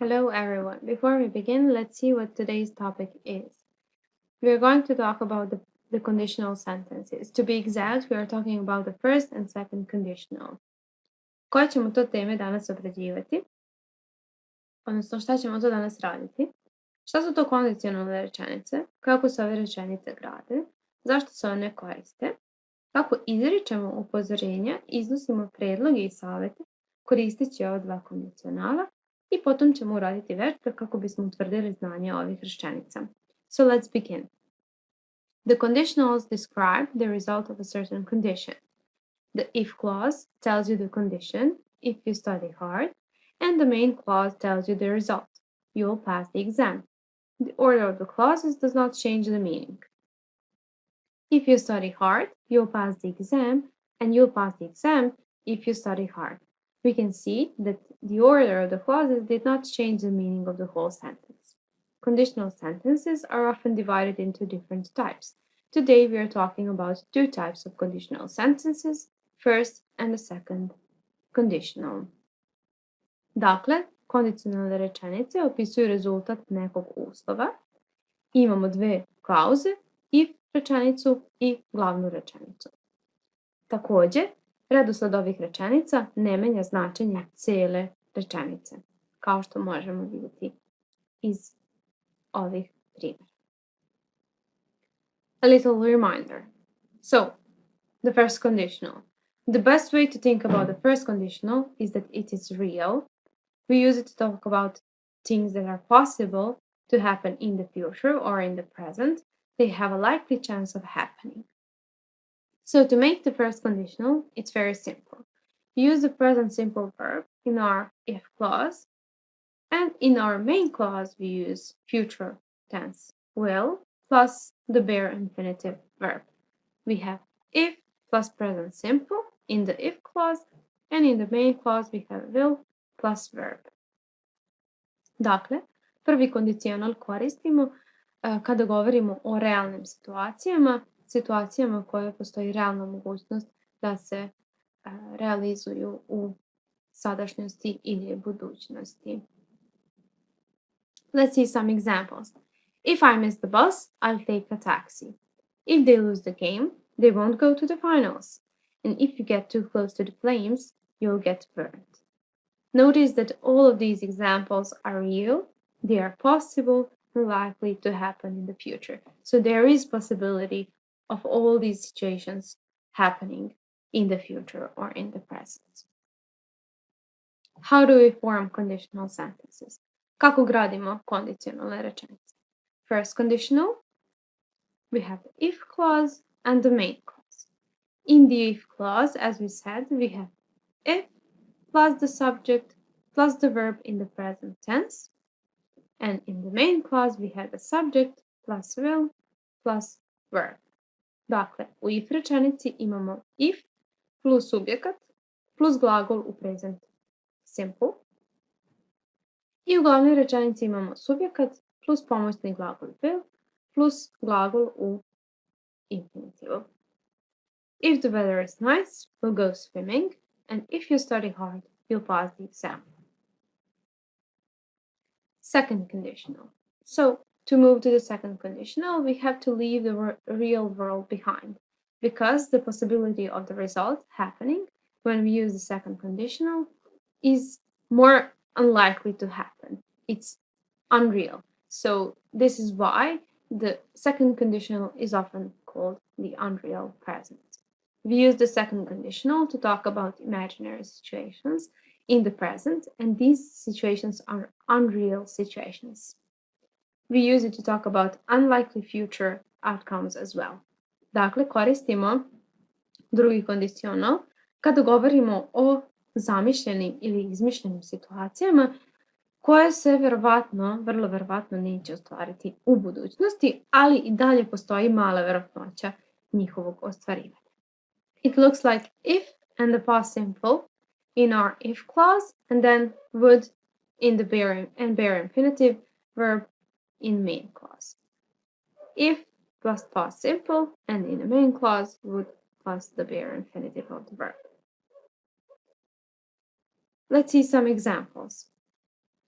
Hello everyone. Before we begin, let's see what today's topic is. We are going to talk about the conditional sentences. To be exact, we are talking about the first and second conditional. Koje ćemo to teme danas obrađivati? Odnosno, šta ćemo to danas raditi? Šta su to kondicionalne rečenice? Kako se ove rečenice grade? Zašto se one koriste? Kako izričemo upozorenja, iznosimo predloge i savete koristeći ova dva kondicionala i potom ćemo uraditi večer kako bismo utvrdili znanje ovih rečenica. So let's begin. The conditionals describe the result of a certain condition. The if clause tells you the condition, if you study hard, and the main clause tells you the result. You will pass the exam. The order of the clauses does not change the meaning. If you study hard, you'll pass the exam, and you'll pass the exam if you study hard. We can see that the order of the clauses did not change the meaning of the whole sentence. Conditional sentences are often divided into different types. Today we are talking about two types of conditional sentences, first and the second conditional. Dakle, kondicionalne rečenice opisuju rezultat nekog uslova. Imamo dve klauze, if rečenicu i glavnu rečenicu. Također, redosled ovih rečenica ne menja značenje cele rečenice, kao što možemo vidjeti iz ovih primjera. A little reminder. So, the first conditional. The best way to think about the first conditional is that it is real. We use it to talk about things that are possible to happen in the future or in the present. They have a likely chance of happening. So to make the first conditional, it's very simple. We use the present simple verb in our if clause, and in our main clause we use future tense will plus the bare infinitive verb. We have if plus present simple in the if clause, and in the main clause we have will plus verb. Dakle, prvi kondicional koristimo kada govorimo o realnim situacijama u koje postoji realna mogućnost da se realizuju u sadašnjosti ili budućnosti. Let's see some examples. If I miss the bus, I'll take a taxi. If they lose the game, they won't go to the finals. And if you get too close to the flames, you'll get burned. Notice that all of these examples are real, they are possible and likely to happen in the future. So there is possibility of all these situations happening in the future or in the present. How do we form conditional sentences? Kako gradimo kondicionalne rečenice? First conditional, we have the if clause and the main clause. In the if clause, as we said, we have if plus the subject plus the verb in the present tense. And in the main clause, we have the subject plus will plus verb. Dakle, u if rečenici imamo if plus subjekat plus glagol u present simple. I u glavnoj rečenici imamo subjekat plus pomoćni glagol will plus glagol u infinitivu. If the weather is nice, we'll go swimming, and if you study hard, you'll pass the exam. Second conditional. So, to move to the second conditional, we have to leave the real world behind, because the possibility of the result happening when we use the second conditional is more unlikely to happen. It's unreal. So this is why the second conditional is often called the unreal present. We use the second conditional to talk about imaginary situations in the present, and these situations are unreal situations. We use it to talk about unlikely future outcomes as well. Dakle, koristimo drugi kondicional kada govorimo o zamišljenim ili izmišljenim situacijama koje se vrlo verovatno neće ostvariti u budućnosti, ali i dalje postoji mala verovatnoća njihovog ostvarivanja. It looks like if and the past simple in our if clause, and then would in the bare infinitive verb in main clause. If plus past simple, and in the main clause would plus the bare infinitive of the verb. Let's see some examples.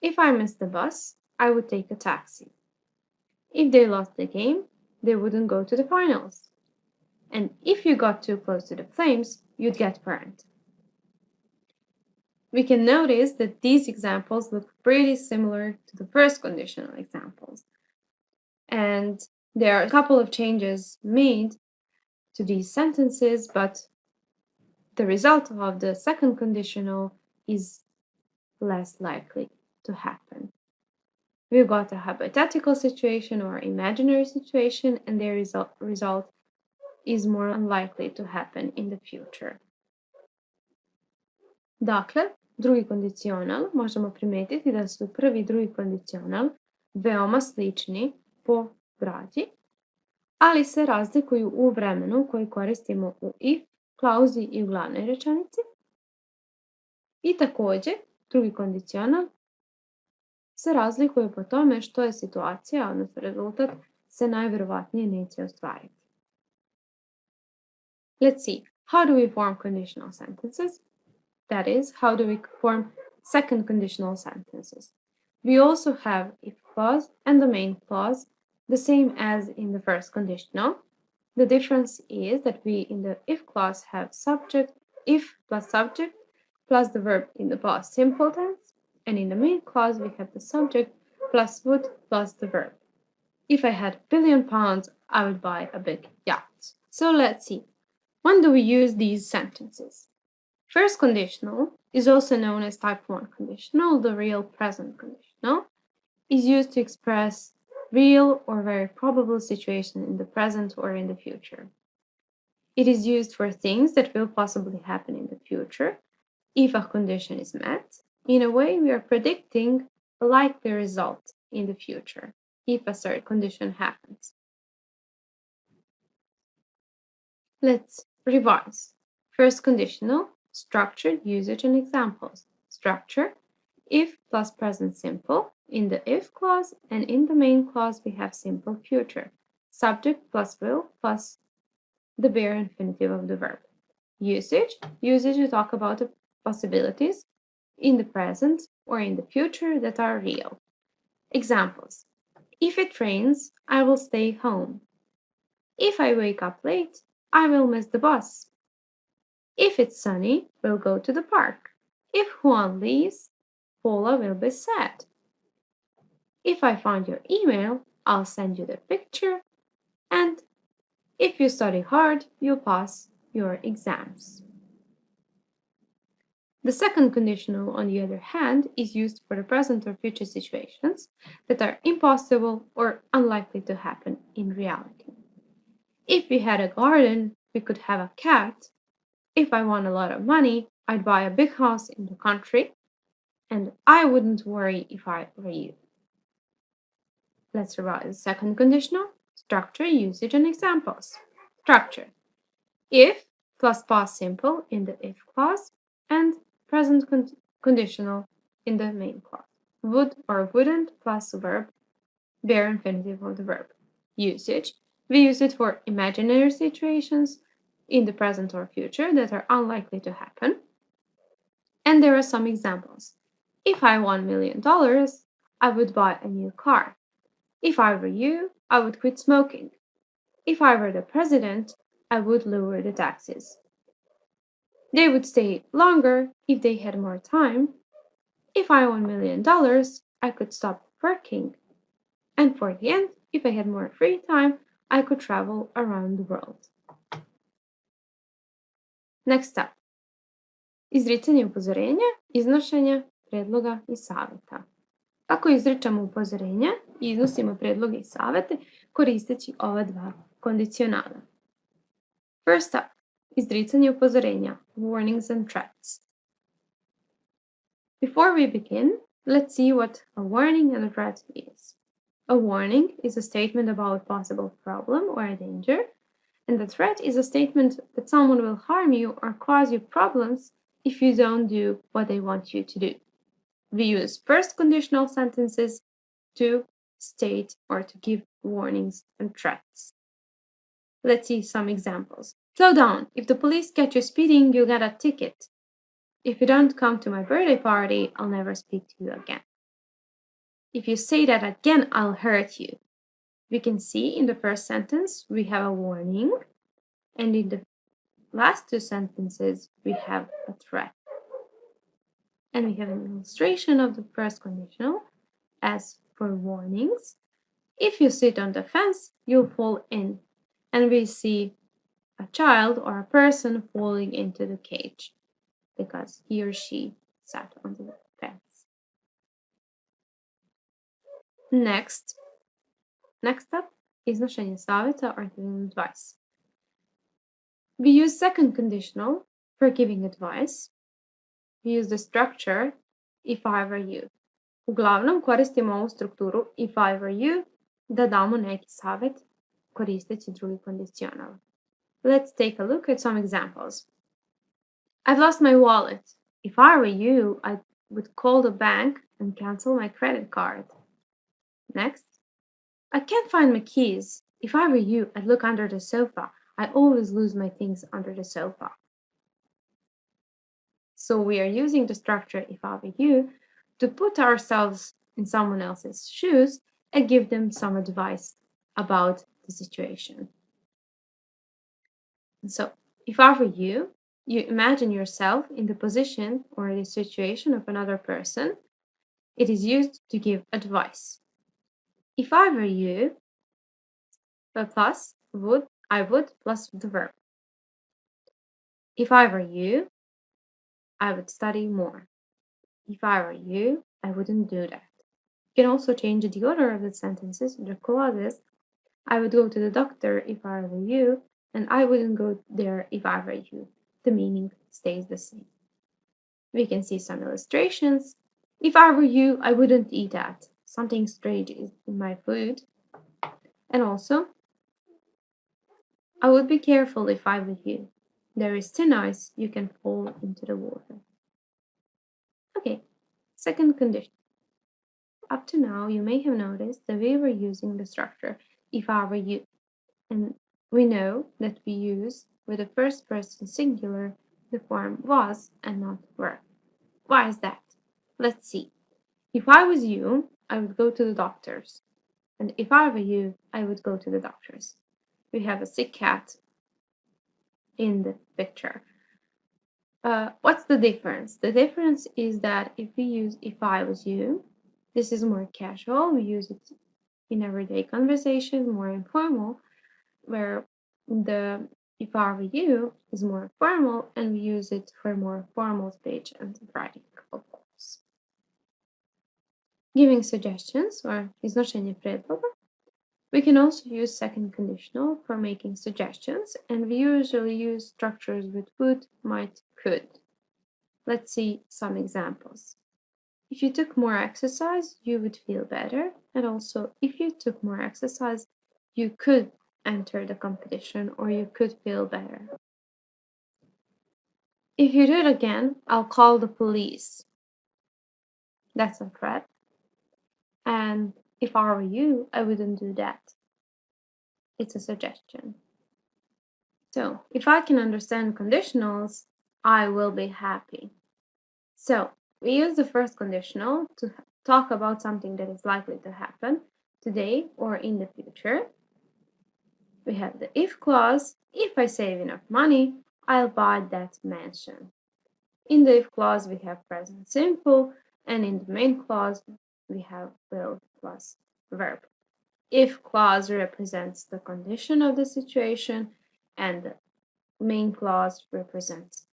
If I missed the bus, I would take a taxi. If they lost the game, they wouldn't go to the finals. And if you got too close to the flames, you'd get burned. We can notice that these examples look pretty similar to the first conditional examples. And there are a couple of changes made to these sentences, but the result of the second conditional is less likely to happen. We've got a hypothetical situation or imaginary situation, and their result is more unlikely to happen in the future. Dakle, drugi kondicional, možemo primetiti da su prvi i drugi kondicional veoma slični po građi, ali se razlikuju u vremenu koji koristimo u if, klauzi i u glavnoj rečenici. I također, drugi kondicional se razlikuje po tome što je situacija, odnosno rezultat, se najvjerovatnije neće ostvariti. Let's see, how do we form conditional sentences? That is, how do we form second conditional sentences? We also have if clause and the main clause, the same as in the first conditional. The difference is that we in the if clause have subject, if plus subject, plus the verb in the past simple tense, and in the main clause we have the subject plus would plus the verb. If I had £1 billion, I would buy a big yacht. So let's see. When do we use these sentences? First conditional is also known as type 1 conditional, the real present conditional, is used to express real or very probable situation in the present or in the future. It is used for things that will possibly happen in the future if a condition is met. In a way, we are predicting a likely result in the future if a certain condition happens. Let's revise. First conditional, structure, usage, and examples. Structure, if plus present simple. In the if clause and in the main clause we have simple future. Subject plus will plus the bare infinitive of the verb. Usage, we talk about the possibilities in the present or in the future that are real. Examples. If it rains, I will stay home. If I wake up late, I will miss the bus. If it's sunny, we'll go to the park. If Juan leaves, Paula will be sad. If I find your email, I'll send you the picture. And if you study hard, you'll pass your exams. The second conditional, on the other hand, is used for the present or future situations that are impossible or unlikely to happen in reality. If we had a garden, we could have a cat. If I won a lot of money, I'd buy a big house in the country, and I wouldn't worry if I were you. Let's revise the second conditional. Structure, usage, and examples. Structure. If plus past simple in the if clause and present conditional in the main clause. Would or wouldn't plus verb, bare infinitive of the verb. Usage. We use it for imaginary situations in the present or future that are unlikely to happen. And there are some examples. If I won $1 million, I would buy a new car. If I were you, I would quit smoking. If I were the president, I would lower the taxes. They would stay longer if they had more time. If I won $1 million, I could stop working. And for the end, if I had more free time, I could travel around the world. Next up. Izricanje upozorenja, iznošenja, predloga i saveta. Kako izričemo upozorenja i iznosimo predloge i savete koristeći ova dva kondicionala. First up, izricanje upozorenja, warnings and threats. Before we begin, let's see what a warning and a threat is. A warning is a statement about a possible problem or a danger, and a threat is a statement that someone will harm you or cause you problems if you don't do what they want you to do. We use first conditional sentences to state or to give warnings and threats. Let's see some examples. Slow down. If the police catch you speeding, you'll get a ticket. If you don't come to my birthday party, I'll never speak to you again. If you say that again, I'll hurt you. We can see in the first sentence we have a warning, and in the last two sentences we have a threat. And we have an illustration of the first conditional. As for warnings, if you sit on the fence, you'll fall in. And we see a child or a person falling into the cage because he or she sat on the fence. Next up, iznошење савета or giving advice. We use second conditional for giving advice. We use the structure if I were you. Uglavnom koristimo ovu strukturu if I were you da damo neki savjet koristeći drugi kondicional. Let's take a look at some examples. I've lost my wallet. If I were you, I would call the bank and cancel my credit card. Next, I can't find my keys. If I were you, I'd look under the sofa. I always lose my things under the sofa. So we are using the structure if I were you to put ourselves in someone else's shoes and give them some advice about the situation. So if I were you, you imagine yourself in the position or the situation of another person. It is used to give advice. If I were you, plus would, I would plus the verb. If I were you, I would study more. If I were you, I wouldn't do that. You can also change the order of the sentences, the clauses. I would go to the doctor if I were you, and I wouldn't go there if I were you. The meaning stays the same. We can see some illustrations. If I were you, I wouldn't eat that. Something strange is in my food. And also, I would be careful if I were you. There is thin ice, you can fall into the water. Okay, second condition. Up to now, you may have noticed that we were using the structure if I were you. And we know that we use with the first person singular the form was and not were. Why is that? Let's see. If I was you, I would go to the doctors. And if I were you, I would go to the doctors. We have a sick cat in the picture. What's the difference? The difference is that if we use if I was you, this is more casual. We use it in everyday conversation, more informal, where the if I were you is more formal, and we use it for more formal speech and writing, of course. Giving suggestions or iznошење предлога. We can also use second conditional for making suggestions, and we usually use structures with would, might, could. Let's see some examples. If you took more exercise, you would feel better, and also if you took more exercise, you could enter the competition or you could feel better. If you do it again, I'll call the police. That's a threat. And if I were you, I wouldn't do that. It's a suggestion. So if I can understand conditionals, I will be happy. So we use the first conditional to talk about something that is likely to happen today or in the future. We have the if clause. If I save enough money, I'll buy that mansion. In the if clause, we have present simple, and in the main clause, we have will plus verb. If clause represents the condition of the situation, and the main clause represents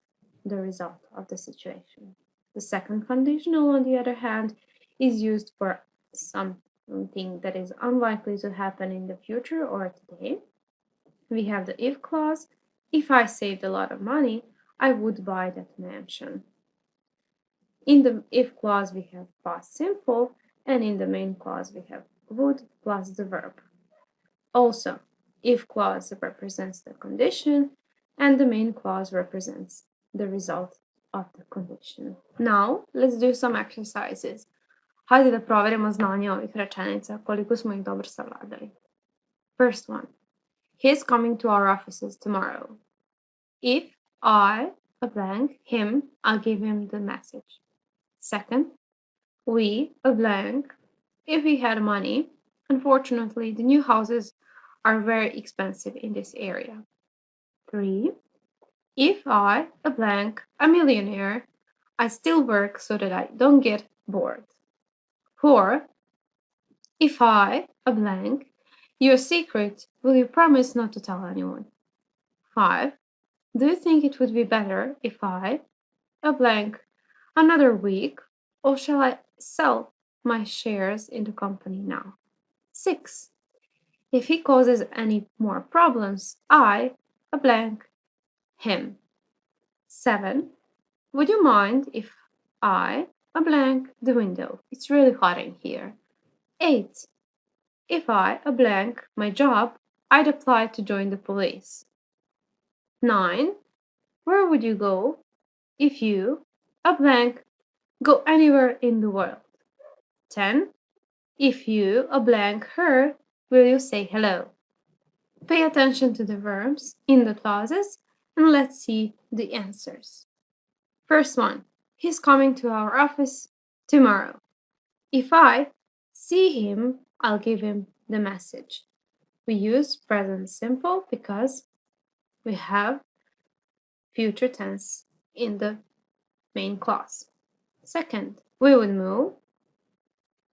the result of the situation. The second conditional, on the other hand, is used for something that is unlikely to happen in the future or today. We have the if clause. If I saved a lot of money, I would buy that mansion. In the if clause, we have past simple, and in the main clause, we have would plus the verb. Also, if clause represents the condition, and the main clause represents the result of the condition. Now, let's do some exercises. Hajde da proverimo znanje ovih rečenica, koliko smo ih dobro savladali. First one. He's coming to our offices tomorrow. If I, a blank, him, I'll give him the message. Second, we, a blank, if we had money. Unfortunately, the new houses are very expensive in this area. 3. If I, a blank, a millionaire, I still work so that I don't get bored. 4. If I, a blank, your secret, will you promise not to tell anyone? 5. Do you think it would be better if I, a blank, another week, or shall I sell my shares in the company now? 6. If he causes any more problems, I, a blank, him. 7. Would you mind if I, a blank, the window? It's really hot in here. 8. If I, a blank, my job, I'd apply to join the police. 9. Where would you go if you, a blank, go anywhere in the world? 10. If you, a blank, her, will you say hello? Pay attention to the verbs in the clauses and let's see the answers. First one, he's coming to our office tomorrow. If I see him, I'll give him the message. We use present simple because we have future tense in the main clause. Second, we would move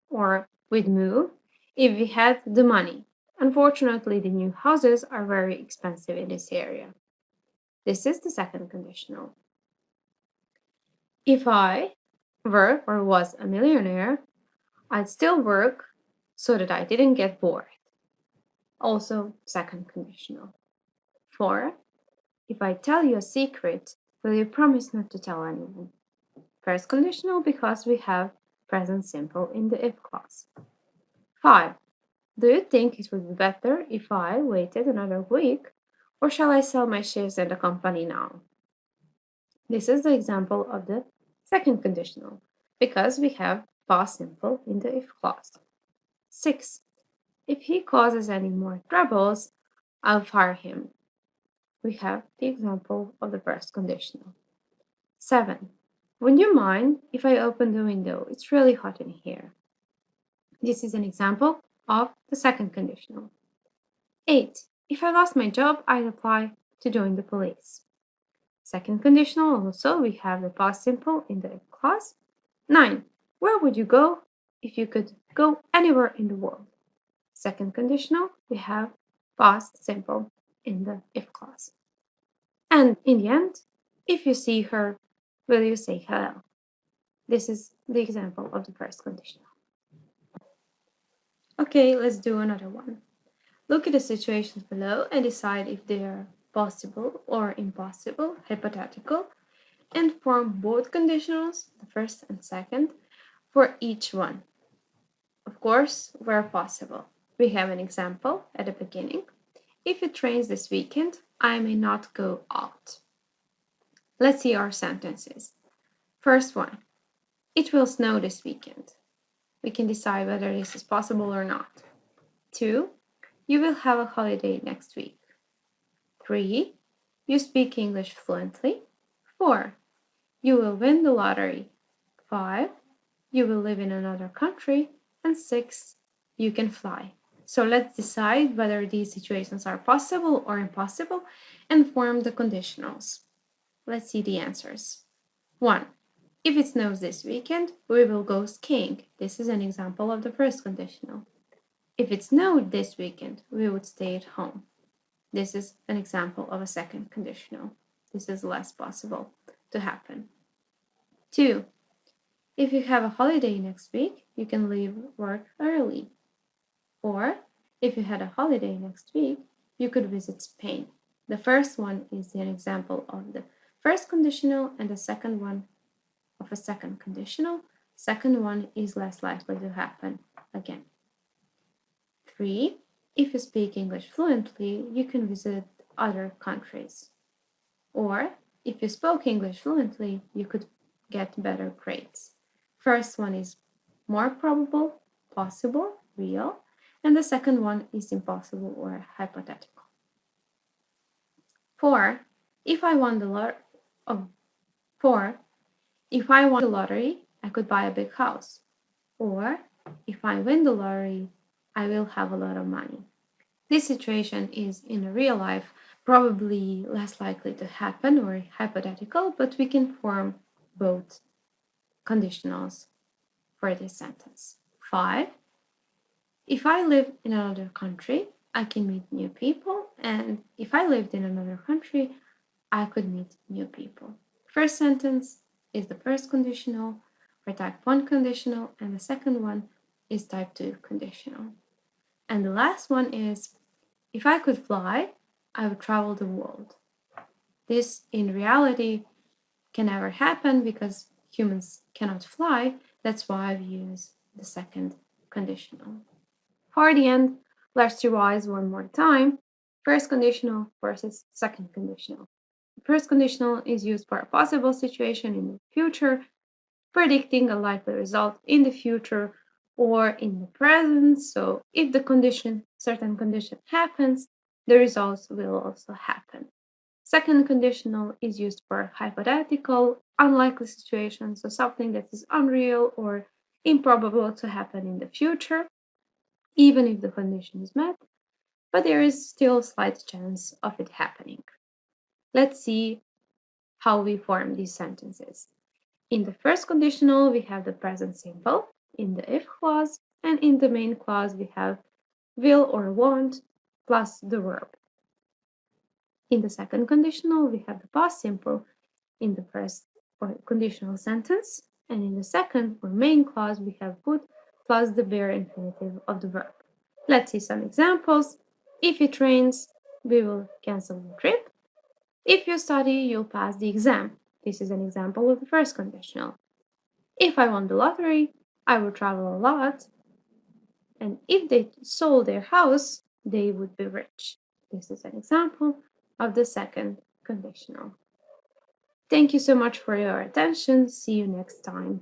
or we'd move if we had the money. Unfortunately, the new houses are very expensive in this area. This is the second conditional. If I were or was a millionaire, I'd still work so that I didn't get bored. Also, second conditional. 4. If I tell you a secret, will you promise not to tell anyone? First conditional because we have present simple in the if clause. 5. Do you think it would be better if I waited another week, or shall I sell my shares in the company now? This is the example of the second conditional because we have past simple in the if clause. 6. If he causes any more troubles, I'll fire him. We have the example of the first conditional. 7. Would you mind if I open the window? It's really hot in here. This is an example of the second conditional. 8. If I lost my job, I'd apply to join the police. Second conditional also, we have the past simple in the if clause. 9. Where would you go if you could go anywhere in the world? Second conditional, we have past simple in the if clause. And in the end, if you see her, will you say hello? This is the example of the first conditional. Okay, let's do another one. Look at the situations below and decide if they are possible or impossible, hypothetical, and form both conditionals, the first and second, for each one. Of course, where possible. We have an example at the beginning. If it rains this weekend, I may not go out. Let's see our sentences. First one, it will snow this weekend. We can decide whether this is possible or not. 2, you will have a holiday next week. 3, you speak English fluently. 4, you will win the lottery. 5, you will live in another country. And 6, you can fly. So let's decide whether these situations are possible or impossible and form the conditionals. Let's see the answers. 1. If it snows this weekend, we will go skiing. This is an example of the first conditional. If it snowed this weekend, we would stay at home. This is an example of a second conditional. This is less possible to happen. 2. If you have a holiday next week, you can leave work early. Or, if you had a holiday next week, you could visit Spain. The first one is an example of the first conditional and the second one of a second conditional. Second one is less likely to happen again. 3. If you speak English fluently, you can visit other countries. Or, if you spoke English fluently, you could get better grades. First one is more probable, possible, real, and the second one is impossible or hypothetical. 4. If I won the lottery, I could buy a big house. Or, If I win the lottery, I will have a lot of money. This situation is in real life probably less likely to happen or hypothetical, but we can form both conditionals for this sentence. 5. If I live in another country, I can meet new people, and if I lived in another country, I could meet new people. First sentence is the first conditional for type 1 conditional, and the second one is type 2 conditional. And the last one is, if I could fly, I would travel the world. This, in reality, can never happen because humans cannot fly. That's why we use the second conditional. For the end, let's revise one more time. First conditional versus second conditional. The first conditional is used for a possible situation in the future, predicting a likely result in the future or in the present. So if the certain condition happens, the results will also happen. Second conditional is used for hypothetical, unlikely situations, so something that is unreal or improbable to happen in the future, even if the condition is met, but there is still a slight chance of it happening. Let's see how we form these sentences. In the first conditional, we have the present simple in the if clause, and in the main clause, we have will or want plus the verb. In the second conditional, we have the past simple in the first or conditional sentence, and in the second or main clause, we have would plus the bare infinitive of the verb. Let's see some examples. If it rains, we will cancel the trip. If you study, you'll pass the exam. This is an example of the first conditional. If I won the lottery, I would travel a lot. And if they sold their house, they would be rich. This is an example of the second conditional. Thank you so much for your attention. See you next time.